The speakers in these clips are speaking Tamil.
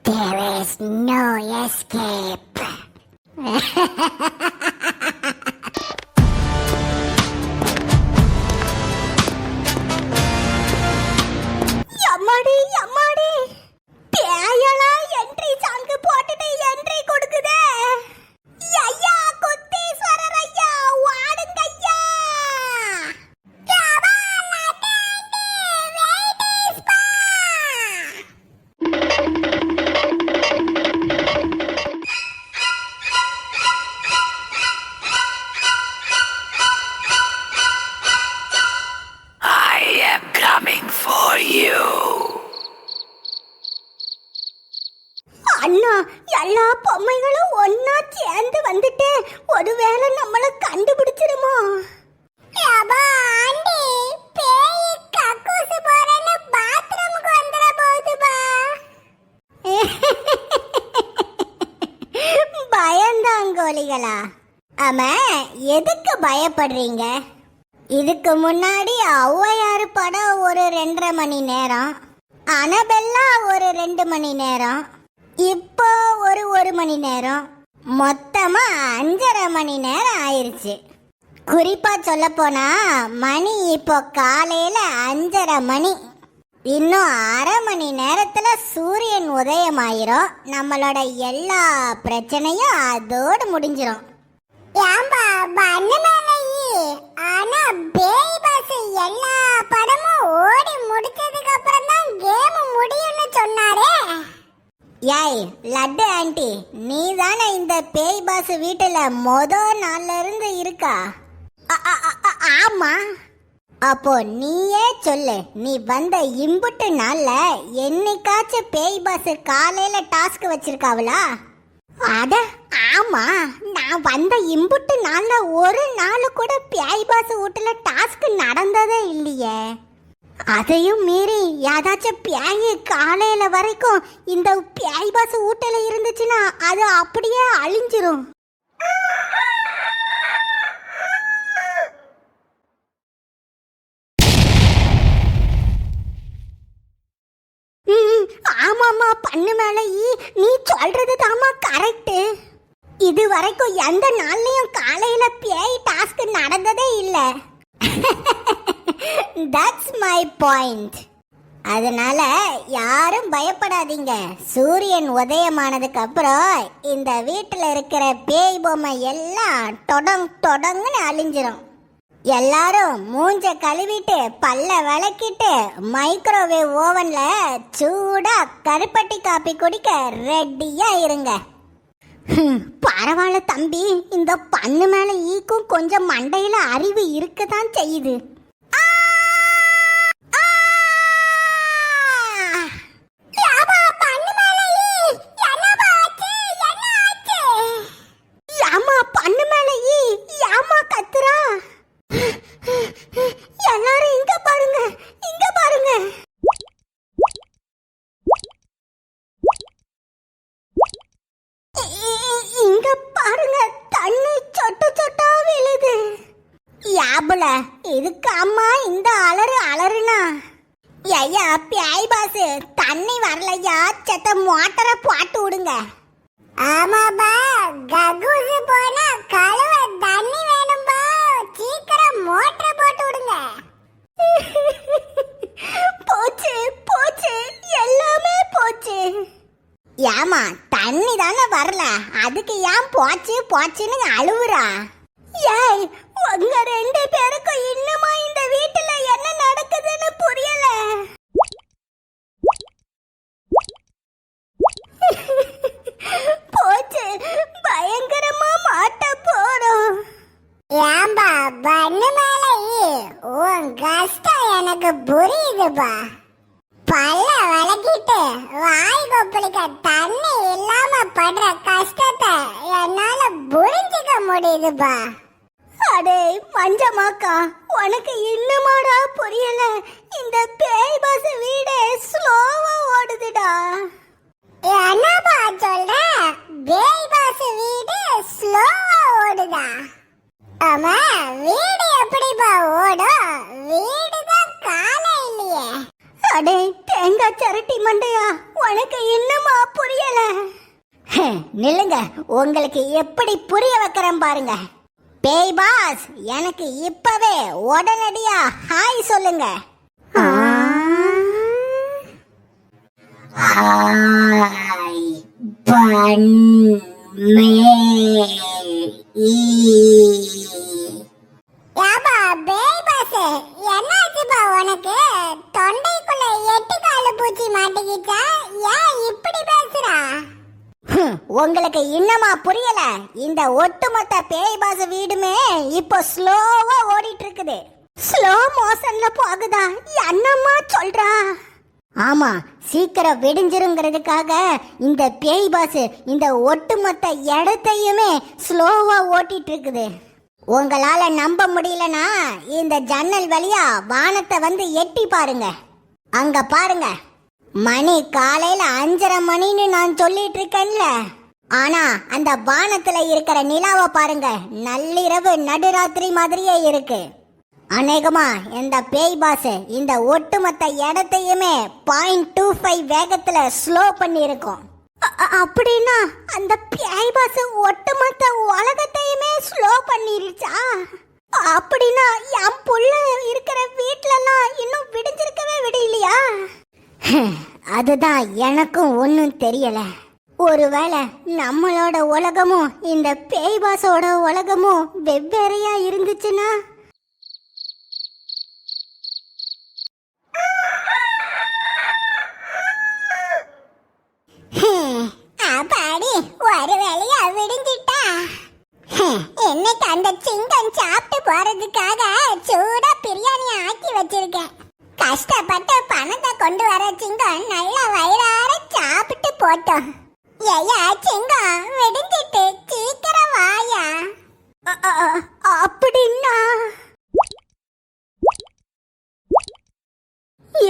There is no escape. எம்மாடி எம்மாடி, பேயலா என்ட்ரி சாங்கு போட்டுட்டு என்ட்ரி கொடுக்குதே. ஐயா குத்தீஸ்வரர் ஐயா, வாடுங்க ஐயா. அண்ணா, எல்லா பொம்மைகளும் ஒன்னா சேர்ந்து வந்துட்டு ஒருவேளை நம்மள கண்டுபிடிச்சிருமோ? பயந்தாங்கோலிகளா? ஆமா, எதுக்கு பயப்படுறீங்க? இதுக்கு முன்னாடி ஔவையார் படம் ஒரு 2.5 மணி நேரம், அனபெல்லா ஒரு 2 மணி நேரம், இப்போ ஒரு 1 மணி நேரம், மொத்தமா 5.5 மணி நேரம் ஆயிருச்சு. குறிப்பா சொல்ல போனா மணி இப்போ காலையில 5:30 மணி. இன்னும் 1/2 மணி நேரத்துல சூரியன் உதயமாயிரும். நம்மளோட எல்லா பிரச்சனையும் அதோடு முடிஞ்சிரும். ஆனா பேய் பாஸ் எல்லா படமும் ஓடி முடிச்சதுக்கு அப்புறம் தான் கேம் முடியும்னு சொன்னாரே. ஏய் லட்டு ஆண்டி, நீ தானே இந்த பேய் பாஸ் வீட்டுல நாள்ல இருந்து இருக்கா? ஆமா. அப்போ நீயே சொல்லு, நீ வந்த இம்புட்டு நாள்ல என்னைக்காச்சும் பேய் பாஸ் காலையில டாஸ்க் வச்சிருக்காவளா? அட ஆமா, நான் வந்த இம்புட்டு நாள்ல ஒரு நாள் கூட பேய் பாஸ் வீட்டுல டாஸ்க் நடந்ததே இல்லையே. அதையும் மீறி ஏதாச்சும் பேய் காலையில வரைக்கும் இந்த பேய் பாஸ் வீட்டுல இருந்துச்சுன்னா அது அப்படியே அழிஞ்சிரும். ஆமாமா, பண்ணு மேல நீ சொல்றது தாமா கரெக்ட். இது வரைக்கும் எந்த நாள்லயும் காலையில பேய் டாஸ்க் நடந்ததே இல்ல. That's my point. அதனால யாரும் பயப்படாதீங்க. சூரியன் உதயமானதுக்கு அப்புறம் இந்த வீட்டுல இருக்கிற பேய் பொம்மை எல்லாம் தொடங்குன்னு அழிஞ்சிரும். எல்லாரும் மூஞ்ச கழுவிட்டு பல்ல விளக்கிட்டு மைக்ரோவேவ் ஓவன்ல சூடா கருப்பட்டி காப்பி குடிக்க ரெடியா இருங்க. பரவாயில்ல தம்பி, இந்த பண்ணு மேல ஈக்கும் கொஞ்சம் மண்டையில அறிவு இருக்கதான் செய்யுது. எல்லாரும் இங்க பாருங்க, இங்க பாருங்க. இங்க பாருங்க, தண்ணி சொட்டு சொட்டா விழுது. யாபுல இதுக்கு அம்மா இந்த அலறுனா? ஐயா பேய் பாஸ், தண்ணி வரலையா, செத்த மோட்டரை போட்டு விடுங்க. ஆமாப்பா, கக்கூசு போனா கழுவ தண்ணி வேணும்பா, சீக்கிரம் மோட்டரை போட்டு விடுங்க. போச்சு போச்சு, எல்லாமே போச்சு. ஏமா தண்ணி தானே வரல, அதுக்கு ஏன் போச்சு போச்சுன்னு அழுவுறா? ஏய், உங்க 2 பேருக்கும் இன்னுமா இந்த வீட்டுல என்ன நடக்குதுன்னு புரியல. போச்சு, பயங்கரமா மாட்ட போறோம். ஏம்பா பண்ணு மேல உன் கஷ்டம் எனக்கு புரியுதுப்பா. பல்ல வளக்கிட்டு வாய் கொப்பளிக்க தண்ணி இல்லாம படுற கஷ்டத்தை என்னால புரிஞ்சுக்க முடியுதுப்பா. அடே மஞ்சமாக்கா, உனக்கு இன்னுமாடா புரியல? இந்த பேய் பஸ் வீடே ஸ்லோவா ஓடுதுடா. என்னப்பா சொல்ற? பேய் பஸ் வீடு ஸ்லோவா ஓடுதா? ஆமா, வீடு எப்படிப்பா ஓடும்? வீடு தான் காலை இல்லையே. அடே தேங்காய் சிரட்டி மண்டையா, உனக்கு இன்னுமா புரியல? நில்லுங்க, உங்களுக்கு எப்படி புரிய வைக்கிறேன் பாருங்க. பேய் பாஸ், எனக்கு இப்பவே உடனடியா ஹாய் சொல்லுங்க. ஹாய் பன்மே யாபா பேய் பாஸ், என்னாச்சுப்பா உனக்கு? தொண்டைக்குள்ள 8 காலு பூச்சி மாட்டிக்கிச்சா? ஏன் இப்படி பேசுறா? உங்களுக்கு இன்னமா புரியல? இந்த ஒட்டுமொத்த பேய் பாஸ் வீடுமே இப்போ ஸ்லோவா ஓடிட்டு இருக்குது. ஸ்லோ மோஷன்ல போகுதா? என்னம்மா சொல்றா? ஆமா, சீக்கிரம் விடிஞ்சிருங்கிறதுக்காக இந்த பேய் பாஸ் இந்த ஒட்டுமொத்த இடத்தையுமே ஸ்லோவா ஓட்டிட்டு இருக்குது. உங்களால நம்ப முடியலனா இந்த ஜன்னல் வழியா வானத்தை வந்து எட்டி பாருங்க. அங்க பாருங்க, மணி காலையில 5:30 மணின்னு நான் சொல்லிட்டு இருக்கேன்ல, ஆனா அந்த வானத்துல இருக்கிற நிலாவை பாருங்க, நள்ளிரவு நடுராத்திரி மாதிரியே இருக்கு. அநேகமா இந்த பேய் பாஸ் இந்த ஒட்டுமொத்த இடத்தையுமே 0.25 வேகத்துல ஸ்லோ பண்ணி இருக்கும். அப்படின்னா அந்த பேய் பாஸ் ஒட்டுமொத்த உலகத்தையுமே ஸ்லோ பண்ணிருச்சா? அப்படின்னா என் புள்ள இருக்கிற வீட்லலாம் இன்னும் விடிஞ்சிருக்கவே விடலையா? அதுதான் எனக்கும் ஒன்றும் தெரியல. ஒருவேளை நம்மளோட உலகமும் இந்த பேய் பாஸோட உலகமும் வெவ்வேறையா இருந்துச்சுன்னா? அப்பாடி, ஒரு வேலையா விடிஞ்சிட்டா. இன்னைக்கு அந்த சிங்கம் சாப்பிட்டு போறதுக்காக சூடா பிரியாணி ஆக்கி வச்சிருக்கேன். கஷ்டப்பட்டு பணத்தை கொண்டு வர சிங்கம் நல்லா வயிறார சாப்பிட்டு போட்டோம். ஐயா சிங்கம், விடிஞ்சிட்டு சீக்கிரம் வாயா. அப்படின்னா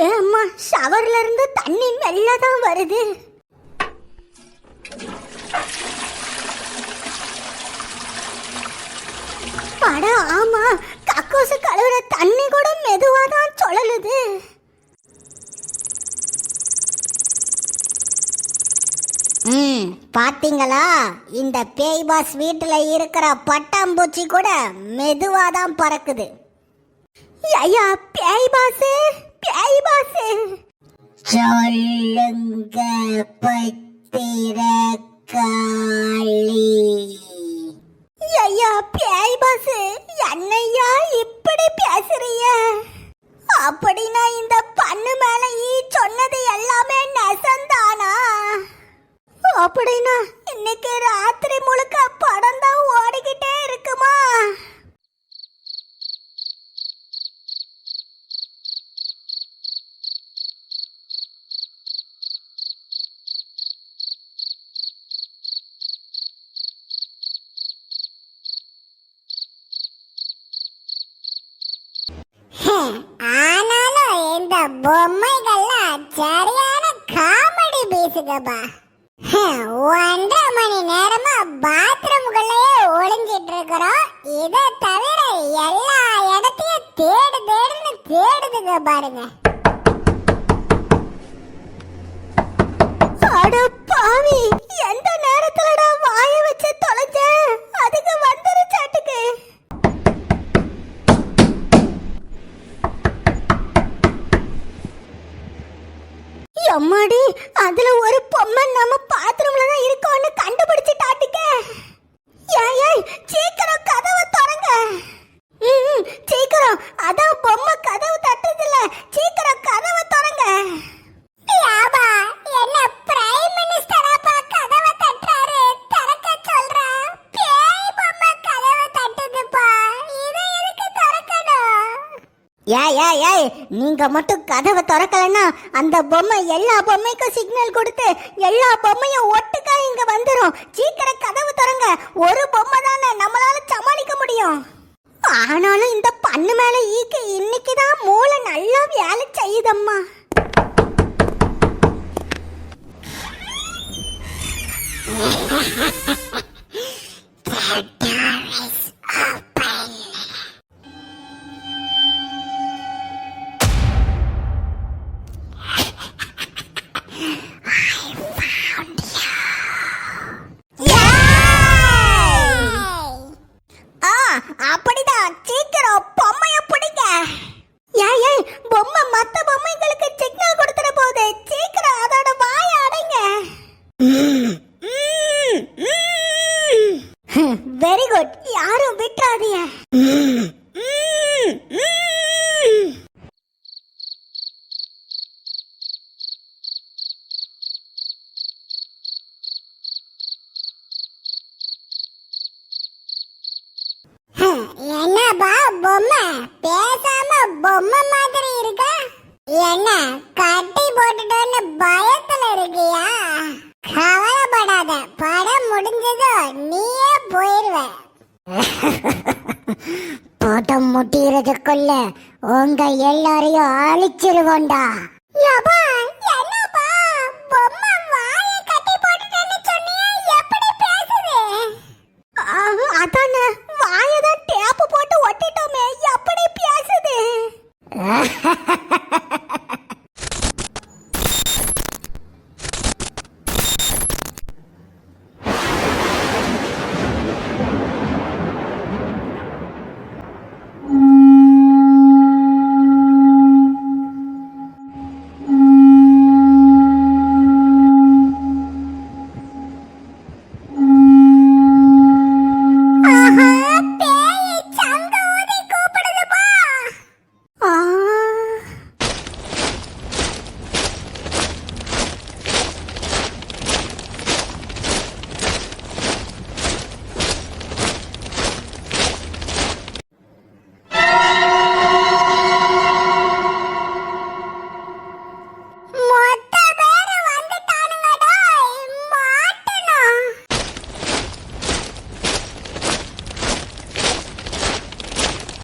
ஏம்மா, ஷவர்ல இருந்து தண்ணி மெல்லதான் வருது. அட ஆமா, கக்கூசு கழுவுற தண்ணி கூட மெதுவா தான் சுழலுது. பாத்தீங்களா? இந்த பேய் பாஸ் வீட்டுல இருக்கிற பட்டாம்பூச்சி கூட மெதுவா தான் பறக்குது. ஐயா பேய் பாஸ், பேய் பாஸ் சொல்லுங்க பத்திரக்காளி. ஐயா பேய் பாஸ், என்னையா இப்படி பேசுறீங்க? அப்படின்னா இந்த பண்ணு மேல சொன்னது எல்லாமே நெசந்தானா? அப்படின்னா இன்னைக்கு ராத்திரி முழுக்க படம் தான் ஓடிக்கிட்டே இருக்குமா? ஆனாலும் இந்த பொம்மைகள்லாம் சரியான காமெடி பேசுகப்பா. 1.5 மணி நேரமா பாத்ரூம்குள்ளேயே ஒளிஞ்சிட்டு இருக்கிறோம். இதை தவிர எல்லா இடத்தையும் தேடுன்னு தேடுதுங்க பாருங்க. அட பாவி, எந்த நேரத்துலடா வாய வச்சு தொலைஞ்ச? அதுக்கு வந்துருச்சாட்டுக்கு. அம்மாடி, அதுல ஒரு பொம்மை நம்ம பாத்ரூம்ல தான் இருக்கோன்னு கண்டுபிடிச்சிட்டாட்டுக்க. ஏய் சீக்கிரம் கதவை திறங்க. சீக்கிரம், அதான் பொம்மை கதவு தட்டுதுல, சீக்கிரம் கதவை திறங்க. யாபா, என்ன பிரைம் மினிஸ்டராப்பா கதவை தட்டுறாரு? திறக்க சொல்றா. பேய் பொம்மை கதவை தட்டுதுப்பா, இதை எதுக்கு திறக்கணும்? ஏய், நீங்க மட்டும் கதவை திறக்கலன்னா அந்த பொம்மை எல்லா பொம்மைக்கும் சிக்னல் கொடுத்து எல்லா பொம்மையும் ஒட்டுக்கா இங்க வந்துரும். சீக்கிரம் கதவு திறங்க. ஒரு பொம்மை தானே நம்மளால சமாளிக்க முடியும். ஆனாலும் இந்த பண்ணு மேல இன்னைக்குதான் மூளை நல்லா வேலை செய்யுதம்மா. பொம்மை மாதிரி இருக்கா? என்ன கட்டி போட்டுட்டோன்னு பயத்துல இருக்கியா? கவலைப்படாத, படம் முடிஞ்சதோ நீயே போயிருவ. படம் முடியறதுக்குள்ள உங்க எல்லாரையும் அழிச்சிருவோண்டா. யப்பா, என்னப்பா பொம்மை வாயை கட்டி போட்டுட்டேன்னு சொன்னியே, எப்படி பேசுது? அதானே வாயதான் டேப்பு போட்டு ஒட்டிட்டோமே, எப்படி பேசுது?